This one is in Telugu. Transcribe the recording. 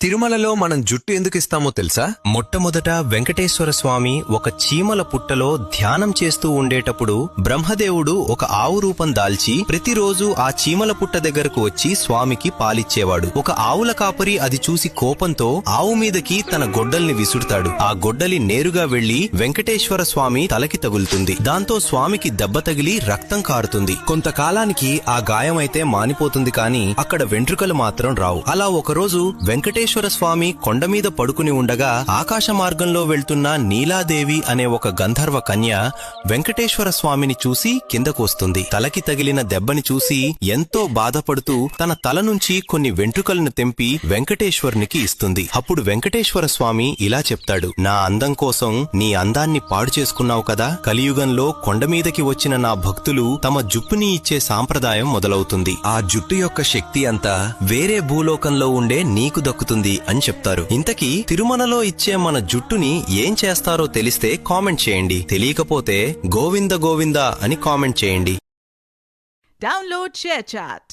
తిరుమలలో మనం జుట్టు ఎందుకు ఇస్తామో తెలుసా? మొట్టమొదట వెంకటేశ్వర స్వామి ఒక చీమల పుట్టలో ధ్యానం చేస్తూ ఉండేటప్పుడు బ్రహ్మదేవుడు ఒక ఆవు రూపం దాల్చి ప్రతిరోజు ఆ చీమల పుట్ట దగ్గరకు వచ్చి స్వామికి పాలిచ్చేవాడు. ఒక ఆవుల కాపరి అది చూసి కోపంతో ఆవు మీదకి తన గొడ్డల్ని విసురుతాడు. ఆ గొడ్డలి నేరుగా వెళ్లి వెంకటేశ్వర స్వామి తలకి తగులుతుంది. దాంతో స్వామికి దెబ్బ తగిలి రక్తం కారుతుంది. కొంతకాలానికి ఆ గాయమైతే మానిపోతుంది, కానీ అక్కడ వెంట్రుకలు మాత్రం రావు. అలా ఒకరోజు వెంకటేశ్వర స్వామి కొండ మీద పడుకుని ఉండగా ఆకాశ మార్గంలో వెళ్తున్న నీలాదేవి అనే ఒక గంధర్వ కన్య వెంకటేశ్వర స్వామిని చూసి కిందకు వస్తుంది. తలకి తగిలిన దెబ్బని చూసి ఎంతో బాధపడుతూ తన తల నుంచి కొన్ని వెంట్రుకలను తెంపి వెంకటేశ్వరునికి ఇస్తుంది. అప్పుడు వెంకటేశ్వర స్వామి ఇలా చెప్తాడు, నా అందం కోసం నీ అందాన్ని పాడు చేసుకున్నావు కదా, కలియుగంలో కొండ మీదకి వచ్చిన నా భక్తులు తమ జుప్పుని ఇచ్చే సాంప్రదాయం మొదలవుతుంది. ఆ జుట్టు యొక్క శక్తి అంతా వేరే భూలోకంలో ఉండే నీకు దక్కుతుంది అని చెప్తారు. ఇంతకీ తిరుమలలో ఇచ్చే మన జుట్టుని ఏం చేస్తారో తెలిస్తే కామెంట్ చేయండి. తెలియకపోతే గోవింద గోవింద అని కామెంట్ చేయండి. Download ShareChat.